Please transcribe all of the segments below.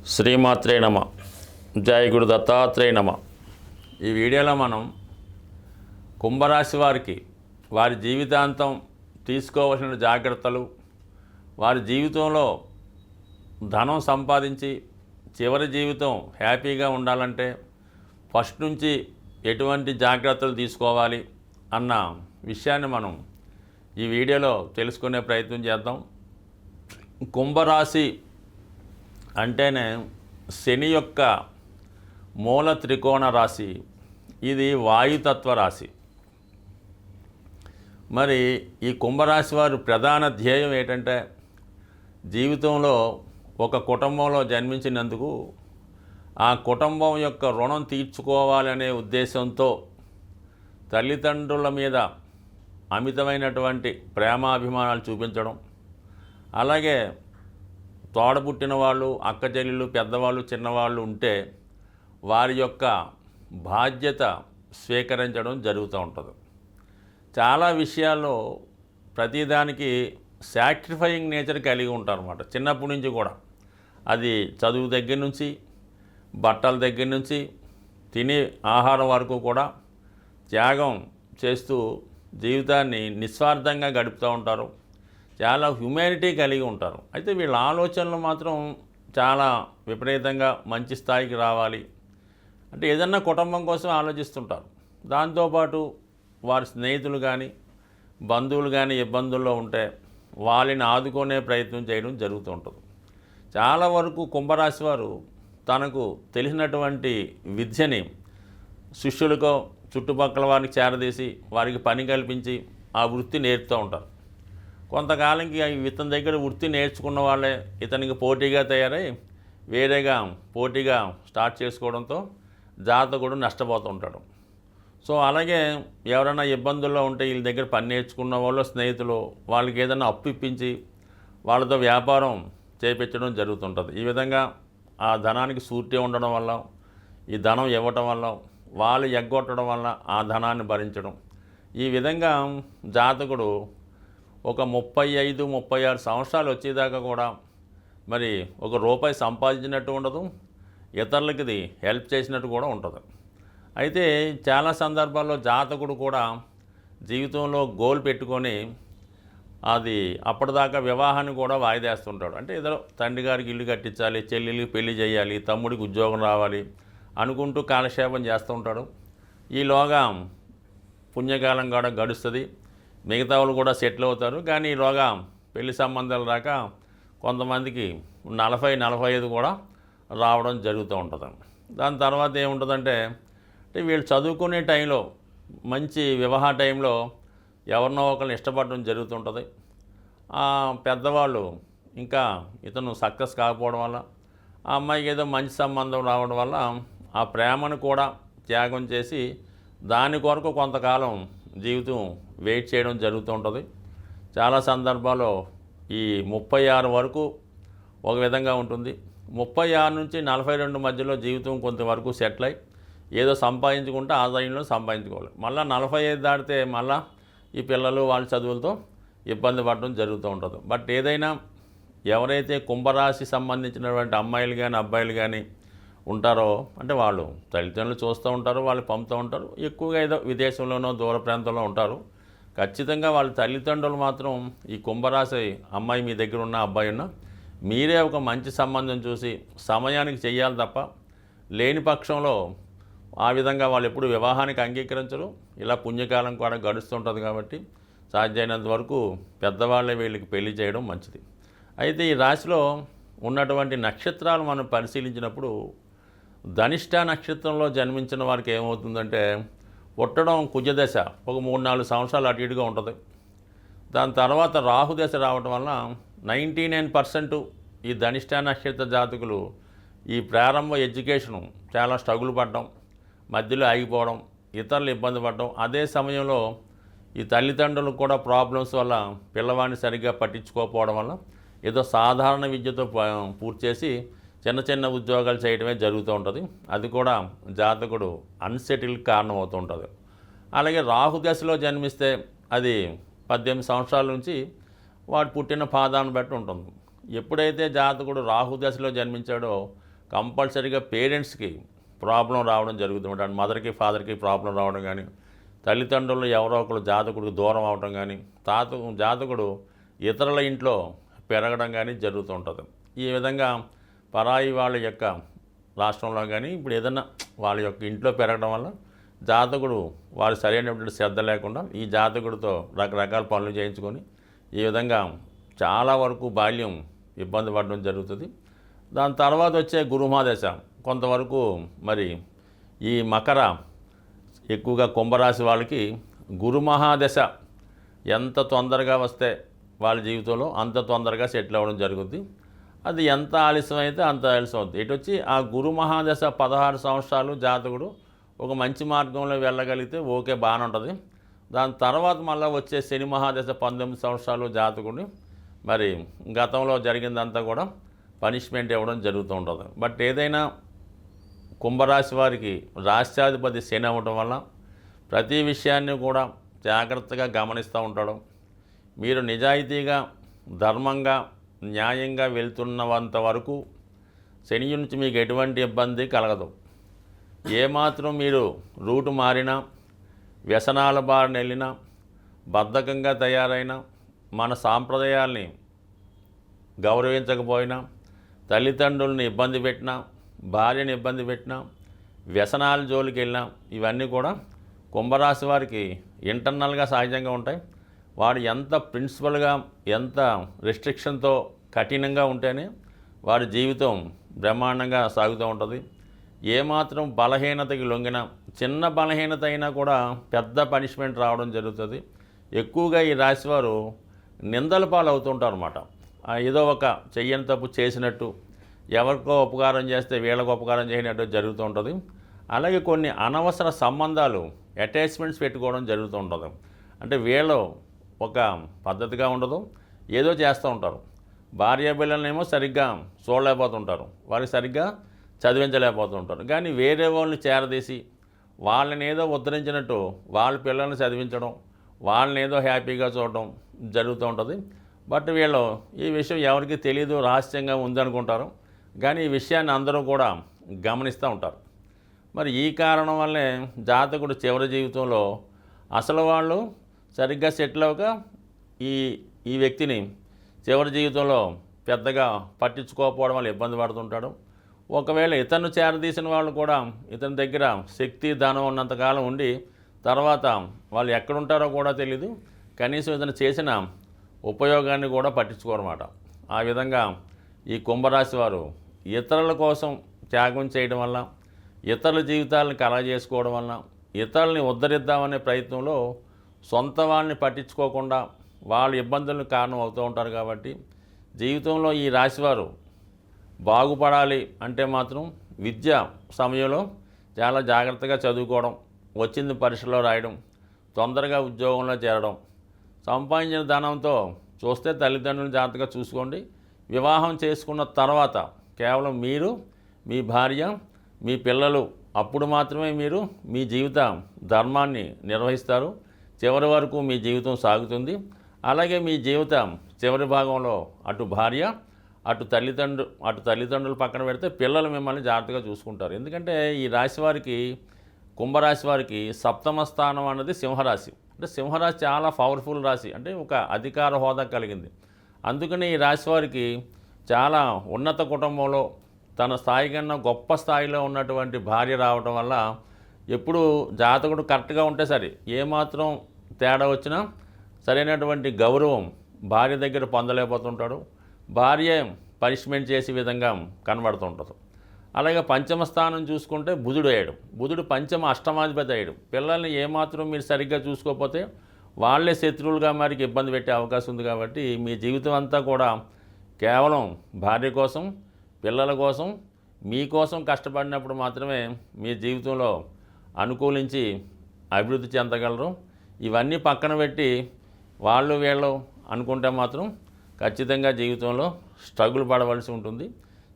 శ్రీమాత్రే నమ. జయ గురు దత్తాత్రేయ నమ. ఈ వీడియోలో మనం కుంభరాశి వారికి వారి జీవితాంతం తీసుకోవాల్సిన జాగ్రత్తలు, వారి జీవితంలో ధనం సంపాదించి చివరి జీవితం హ్యాపీగా ఉండాలంటే ఫస్ట్ నుంచి ఎటువంటి జాగ్రత్తలు తీసుకోవాలి అన్న విషయాన్ని మనం ఈ వీడియోలో తెలుసుకునే ప్రయత్నం చేద్దాం. కుంభరాశి అంటేనే శని యొక్క మూల త్రికోణ రాశి. ఇది వాయుతత్వ రాశి. మరి ఈ కుంభరాశి వారు ప్రధాన ధ్యేయం ఏంటంటే జీవితంలో ఒక కుటుంబంలో జన్మించినందుకు ఆ కుటుంబం యొక్క రుణం తీర్చుకోవాలనే ఉద్దేశంతో తల్లిదండ్రుల మీద అమితమైనటువంటి ప్రేమాభిమానాలు చూపించడం, అలాగే తోడబుట్టిన వాళ్ళు, అక్క చెల్లెళ్ళు, పెద్దవాళ్ళు, చిన్నవాళ్ళు ఉంటే వారి యొక్క బాధ్యత స్వీకరించడం జరుగుతూ ఉంటుంది. చాలా విషయాల్లో ప్రతిదానికి సాక్రిఫైయింగ్ నేచర్ కలిగి ఉంటారు అన్నమాట. చిన్నప్పటి నుంచి కూడా అది చదువు దగ్గర నుంచి, బట్టల దగ్గర నుంచి, తినే ఆహారం వరకు కూడా త్యాగం చేస్తూ జీవితాన్ని నిస్వార్థంగా గడుపుతూ ఉంటారు. చాలా హ్యుమానిటీ కలిగి ఉంటారు. అయితే వీళ్ళ ఆలోచనలు మాత్రం చాలా విపరీతంగా మంచి స్థాయికి రావాలి అంటే ఏదన్నా కుటుంబం కోసం ఆలోచిస్తుంటారు. దాంతోపాటు వారి స్నేహితులు కానీ బంధువులు కానీ ఇబ్బందుల్లో ఉంటే వాళ్ళని ఆదుకునే ప్రయత్నం చేయడం జరుగుతూ ఉంటుంది. చాలా వరకు కుంభరాశి వారు తనకు తెలిసినటువంటి విద్యని శిష్యులకో చుట్టుపక్కల వారికి చేరదీసి వారికి పని కల్పించి ఆ వృత్తి నేర్పుతూ ఉంటారు. కొంతకాలంకి ఇతని దగ్గర వృత్తి నేర్చుకున్న వాళ్ళే ఇతనికి పోటీగా తయారై వేరేగా పోటీగా స్టార్ట్ చేసుకోవడంతో జాతకుడు నష్టపోతూ ఉంటాడు. సో అలాగే ఎవరైనా ఇబ్బందుల్లో ఉంటే వీళ్ళ దగ్గర పని నేర్చుకున్న వాళ్ళు స్నేహితులు వాళ్ళకి ఏదైనా అప్పు ఇప్పించి వాళ్ళతో వ్యాపారం చేయించడం జరుగుతుంటుంది. ఈ విధంగా ఆ ధనానికి సూర్తి ఉండడం వల్ల, ఈ ధనం ఇవ్వటం వల్ల, వాళ్ళు ఎగ్గొట్టడం వల్ల ఆ ధనాన్ని భరించడం, ఈ విధంగా జాతకుడు ఒక 35-36 సంవత్సరాలు వచ్చేదాకా కూడా మరి ఒక రూపాయి సంపాదించినట్టు ఉండదు, ఇతరులకి ఇది హెల్ప్ చేసినట్టు కూడా ఉంటుంది. అయితే చాలా సందర్భాల్లో జాతకుడు కూడా జీవితంలో గోల్ పెట్టుకొని అది అప్పటిదాకా వివాహాన్ని కూడా వాయిదేస్తుంటాడు. అంటే ఏదో తండ్రి గారికి ఇల్లు కట్టించాలి, చెల్లెలికి పెళ్లి చేయాలి, తమ్ముడికి ఉద్యోగం రావాలి అనుకుంటూ కాలక్షేపం చేస్తూ ఉంటాడు. ఈలోగా పుణ్యకాలం కూడా గడుస్తుంది, మిగతా వాళ్ళు కూడా సెటిల్ అవుతారు. కానీ ఈలోగా పెళ్లి సంబంధాలు రాక కొంతమందికి 40-45 కూడా రావడం జరుగుతూ ఉంటుంది. దాని తర్వాత ఏముంటుందంటే వీళ్ళు చదువుకునే టైంలో మంచి వివాహ టైంలో ఎవరినో ఒకరిని ఇష్టపడడం జరుగుతుంటుంది. పెద్దవాళ్ళు ఇంకా ఇతను సక్సెస్ కాకపోవడం వల్ల ఆ అమ్మాయికి ఏదో మంచి సంబంధం రావడం వల్ల ఆ ప్రేమను కూడా త్యాగం చేసి దాని కొరకు కొంతకాలం జీవితం వెయిట్ చేయడం జరుగుతూ ఉంటుంది. చాలా సందర్భాల్లో ఈ 36 వరకు ఒక విధంగా ఉంటుంది. 36 నుంచి 42 మధ్యలో జీవితం కొంతవరకు సెటిల్ అయ్యి ఏదో సంపాదించుకుంటే ఆదాయంలో సంపాదించుకోవాలి. మళ్ళీ 45 దాటితే మళ్ళీ ఈ పిల్లలు వాళ్ళ చదువులతో ఇబ్బంది పడడం జరుగుతూ ఉంటుంది. బట్ ఏదైనా ఎవరైతే కుంభరాశి సంబంధించినటువంటి అమ్మాయిలు కానీ అబ్బాయిలు కానీ ఉంటారో అంటే వాళ్ళు తల్లిదండ్రులు చూస్తూ ఉంటారు, వాళ్ళు పంపుతూ ఉంటారు. ఎక్కువగా ఏదో విదేశంలోనో దూర ప్రాంతంలో ఉంటారు. ఖచ్చితంగా వాళ్ళ తల్లిదండ్రులు మాత్రం ఈ కుంభరాశి అమ్మాయి మీ దగ్గర ఉన్న అబ్బాయి ఉన్న మీరే ఒక మంచి సంబంధం చూసి సమయానికి చెయ్యాలి తప్ప లేని పక్షంలో ఆ విధంగా వాళ్ళు ఎప్పుడు వివాహానికి అంగీకరించరు. ఇలా పుణ్యకాలం కూడా గడుస్తుంటుంది కాబట్టి సాధ్యమైనంత వరకు పెద్దవాళ్ళే వీళ్ళకి పెళ్లి చేయడం మంచిది. అయితే ఈ రాశిలో ఉన్నటువంటి నక్షత్రాలు మనం పరిశీలించినప్పుడు ధనిష్ట నక్షత్రంలో జన్మించిన వారికి ఏమవుతుందంటే పుట్టడం కుజదశ ఒక 3-4 సంవత్సరాలు అటు ఇటుగా ఉంటుంది. దాని తర్వాత రాహుదశ రావడం వల్ల 99% ఈ ధనిష్ట నక్షత్ర జాతకులు ఈ ప్రారంభ ఎడ్యుకేషను చాలా స్ట్రగుల్ పడడం, మధ్యలో ఆగిపోవడం, ఇతరులు ఇబ్బంది పడడం, అదే సమయంలో ఈ తల్లిదండ్రులకు కూడా ప్రాబ్లమ్స్ వల్ల పిల్లవాడిని సరిగ్గా పట్టించుకోకపోవడం వల్ల ఏదో సాధారణ విద్యతో పూర్తి చేసి చిన్న చిన్న ఉద్యోగాలు చేయడమే జరుగుతూ ఉంటుంది. అది కూడా జాతకుడు అన్సెటిల్కి కారణం అవుతూ ఉంటుంది. అలాగే రాహుదశలో జన్మిస్తే అది 18 సంవత్సరాల నుంచి వాడు పుట్టిన పాదాన్ని బట్టి ఉంటుంది. ఎప్పుడైతే జాతకుడు రాహు దశలో జన్మించాడో కంపల్సరీగా పేరెంట్స్కి ప్రాబ్లం రావడం జరుగుతుంది. అంటే మదర్కి ఫాదర్కి ప్రాబ్లం రావడం కానీ, తల్లిదండ్రులు ఎవరో ఒకరు జాతకుడికి దూరం అవడం కానీ, జాతకుడు ఇతరుల ఇంట్లో పెరగడం కానీ జరుగుతూ ఉంటుంది. ఈ విధంగా పరాయి వాళ్ళ యొక్క రాష్ట్రంలో కానీ ఇప్పుడు ఏదైనా వాళ్ళ యొక్క ఇంట్లో పెరగడం వల్ల జాతకుడు వారు సరైనటువంటి శ్రద్ధ లేకుండా ఈ జాతకుడితో రకరకాల పనులు చేయించుకొని ఈ విధంగా చాలా వరకు బాల్యం ఇబ్బంది పడడం జరుగుతుంది. దాని తర్వాత వచ్చే గురుమహాదశ కొంతవరకు మరి ఈ మకర ఎక్కువగా కుంభరాశి వాళ్ళకి గురుమహాదశ ఎంత తొందరగా వస్తే వాళ్ళ జీవితంలో అంత తొందరగా సెటిల్ అవ్వడం జరుగుతుంది. అది ఎంత ఆలస్యం అయితే అంత ఆలస్యం అవుతుంది. ఇటు వచ్చి ఆ గురు మహాదశ 16 సంవత్సరాలు జాతకుడు ఒక మంచి మార్గంలో వెళ్ళగలిగితే ఓకే బాగానే ఉంటుంది. దాని తర్వాత మళ్ళీ వచ్చే శని మహాదశ 19 సంవత్సరాలు జాతకుడిని మరి గతంలో జరిగిందంతా కూడా పనిష్మెంట్ ఇవ్వడం జరుగుతూ ఉంటుంది. బట్ ఏదైనా కుంభరాశి వారికి రాష్ట్రాధిపతి శని అవ్వడం వల్ల ప్రతి విషయాన్ని కూడా జాగ్రత్తగా గమనిస్తూ ఉంటాడు. మీరు నిజాయితీగా ధర్మంగా న్యాయంగా వెళ్తున్నంత వరకు శని నుంచి మీకు ఎటువంటి ఇబ్బంది కలగదు. ఏమాత్రం మీరు రూటు మారినా, వ్యసనాల బారిన వెళ్ళినా, బద్ధకంగా తయారైనా, మన సాంప్రదాయాల్ని గౌరవించకపోయినా, తల్లిదండ్రుల్ని ఇబ్బంది పెట్టినా, భార్యని ఇబ్బంది పెట్టినా, వ్యసనాల జోలికి వెళ్ళినా, ఇవన్నీ కూడా కుంభరాశి వారికి ఇంటర్నల్గా సహజంగా ఉంటాయి. వాడు ఎంత ప్రిన్సిపల్గా ఎంత రెస్ట్రిక్షన్తో కఠినంగా ఉంటేనే వారి జీవితం బ్రహ్మాండంగా సాగుతూ ఉంటుంది. ఏమాత్రం బలహీనతకి లొంగిన చిన్న బలహీనత అయినా కూడా పెద్ద పనిష్మెంట్ రావడం జరుగుతుంది. ఎక్కువగా ఈ రాశివారు నిందల పాలు అవుతుంటారు అన్నమాట. ఏదో ఒక చెయ్యని తప్పు చేసినట్టు, ఎవరికో ఉపకారం చేస్తే వీళ్ళకు ఉపకారం చేయనట్టు జరుగుతూ ఉంటుంది. అలాగే కొన్ని అనవసర సంబంధాలు అటాచ్మెంట్స్ పెట్టుకోవడం జరుగుతూ ఉంటుంది. అంటే వీళ్ళు ఒక పద్ధతిగా ఉండదు, ఏదో చేస్తూ ఉంటారు. భార్య పిల్లలనేమో సరిగ్గా చూడలేకపోతుంటారు, వారికి సరిగ్గా చదివించలేకపోతుంటారు. కానీ వేరే వాళ్ళని చేరదీసి వాళ్ళని ఏదో ఉద్ధరించినట్టు వాళ్ళ పిల్లల్ని చదివించడం, వాళ్ళని ఏదో హ్యాపీగా చూడడం జరుగుతూ ఉంటుంది. బట్ వీళ్ళు ఈ విషయం ఎవరికి తెలియదు, రహస్యంగా ఉందనుకుంటారు. కానీ ఈ విషయాన్ని అందరూ కూడా గమనిస్తూ ఉంటారు. మరి ఈ కారణం వల్లే జాతకుడు చివరి జీవితంలో అసలు వాళ్ళు సరిగ్గా సెటిల్ అవ్వక ఈ వ్యక్తిని చివరి జీవితంలో పెద్దగా పట్టించుకోకపోవడం వల్ల ఇబ్బంది పడుతుంటాడు. ఒకవేళ ఇతను చేరదీసిన వాళ్ళు కూడా ఇతని దగ్గర శక్తి ధనం ఉన్నంతకాలం ఉండి తర్వాత వాళ్ళు ఎక్కడుంటారో కూడా తెలీదు, కనీసం ఇతను చేసిన ఉపయోగాన్ని కూడా పట్టించుకోరన్నమాట. ఆ విధంగా ఈ కుంభరాశి వారు ఇతరుల కోసం త్యాగం చేయడం వల్ల, ఇతరుల జీవితాలను కలగజేసుకోవడం వల్ల, ఇతరులని ఉద్ధరిద్దామనే ప్రయత్నంలో సొంత వాళ్ళని పట్టించుకోకుండా వాళ్ళ ఇబ్బందులకు కారణం అవుతూ ఉంటారు. కాబట్టి జీవితంలో ఈ రాశివారు బాగుపడాలి అంటే మాత్రం విద్య సమయంలో చాలా జాగ్రత్తగా చదువుకోవడం, వచ్చింది పరీక్షలో రాయడం, తొందరగా ఉద్యోగంలో చేరడం, సంపాదించిన ధనంతో చూస్తే తల్లిదండ్రులను జాగ్రత్తగా చూసుకోండి. వివాహం చేసుకున్న తర్వాత కేవలం మీరు, మీ భార్య, మీ పిల్లలు అప్పుడు మాత్రమే మీరు మీ జీవిత ధర్మాన్ని నిర్వహిస్తారు. చివరి వరకు మీ జీవితం సాగుతుంది. అలాగే మీ జీవితం చివరి భాగంలో అటు భార్య అటు తల్లిదండ్రులు పక్కన పెడితే పిల్లలు మిమ్మల్ని జాగ్రత్తగా చూసుకుంటారు. ఎందుకంటే ఈ రాశి వారికి, కుంభరాశి వారికి సప్తమ స్థానం అన్నది సింహరాశి. అంటే సింహరాశి చాలా పవర్ఫుల్ రాశి, అంటే ఒక అధికార హోదా కలిగింది. అందుకని ఈ రాశి వారికి చాలా ఉన్నత కుటుంబంలో తన స్థాయి కన్నా గొప్ప స్థాయిలో ఉన్నటువంటి భార్య రావటం వల్ల ఎప్పుడు జాతకుడు కరెక్ట్గా ఉంటే సరే, ఏమాత్రం తేడా వచ్చినా సరైనటువంటి గౌరవం భార్య దగ్గర పొందలేకపోతుంటాడు. భార్య పనిష్మెంట్ చేసే విధంగా కనబడుతుంటుంది. అలాగే పంచమ స్థానం చూసుకుంటే బుధుడు అయ్యాడు. బుధుడు పంచమ అష్టమాధిపతి అయ్యాడు. పిల్లల్ని ఏమాత్రం మీరు సరిగ్గా చూసుకోకపోతే వాళ్ళే శత్రువులుగా మరికి ఇబ్బంది పెట్టే అవకాశం ఉంది. కాబట్టి మీ జీవితం అంతా కూడా కేవలం భార్య కోసం, పిల్లల కోసం, మీకోసం కష్టపడినప్పుడు మాత్రమే మీ జీవితంలో అనుకూలించి అభివృద్ధి చెందగలరు. ఇవన్నీ పక్కన పెట్టి వాళ్ళు వీళ్ళు అనుకుంటే మాత్రం ఖచ్చితంగా జీవితంలో స్ట్రగుల్ పడవలసి ఉంటుంది.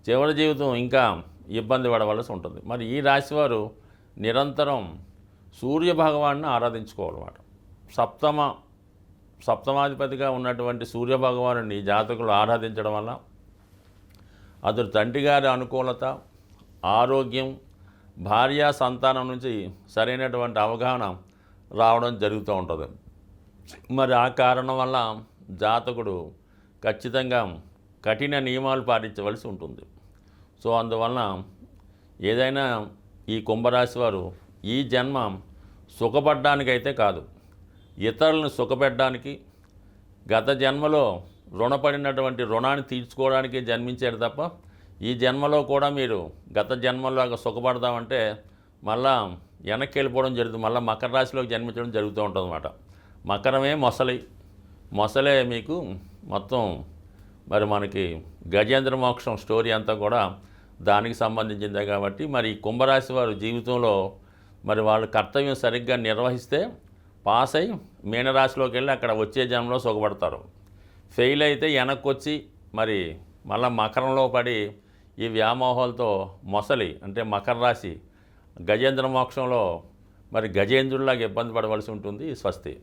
చివరి జీవితం ఇంకా ఇబ్బంది పడవలసి ఉంటుంది. మరి ఈ రాశివారు నిరంతరం సూర్య భగవాన్ని ఆరాధించుకోవాలన్నమాట. సప్తమాధిపతిగా ఉన్నటువంటి సూర్య భగవానుని జాతకులు ఆరాధించడం వల్ల అతడు తండ్రి గారి అనుకూలత, ఆరోగ్యం, భార్యా సంతానం నుంచి సరైనటువంటి అవగాహన రావడం జరుగుతూ ఉంటుంది. మరి ఆ కారణం వల్ల జాతకుడు ఖచ్చితంగా కఠిన నియమాలు పాటించవలసి ఉంటుంది. సో అందువలన ఏదైనా ఈ కుంభరాశి వారు ఈ జన్మ సుఖపడ్డానికైతే కాదు, ఇతరులను సుఖపెట్టడానికి, గత జన్మలో రుణపడినటువంటి రుణాన్ని తీర్చుకోవడానికి జన్మించారు తప్ప ఈ జన్మలో కూడా మీరు గత జన్మలాగా సుఖపడదామంటే మళ్ళా వెనక్కి వెళ్ళిపోవడం జరుగుతుంది. మళ్ళీ మకర రాశిలోకి జన్మించడం జరుగుతూ ఉంటుంది అన్నమాట. మకరమే మొసలే మీకు మొత్తం మరి మనకి గజేంద్ర మోక్షం స్టోరీ అంతా కూడా దానికి సంబంధించిందే. కాబట్టి మరి ఈ కుంభరాశి వారు జీవితంలో మరి వాళ్ళ కర్తవ్యం సరిగ్గా నిర్వహిస్తే పాస్ అయి మీనరాశిలోకి వెళ్ళి అక్కడ వచ్చే జన్మలో సుఖపడతారు. ఫెయిల్ అయితే వెనక్కి వచ్చి మరి మళ్ళీ మకరంలో పడి ఈ వ్యామోహాలతో మొసలి అంటే మకర రాశి గజేంద్ర మోక్షంలో మరి గజేంద్రుడిలాగా ఇబ్బంది పడవలసి ఉంటుంది. స్వస్తి.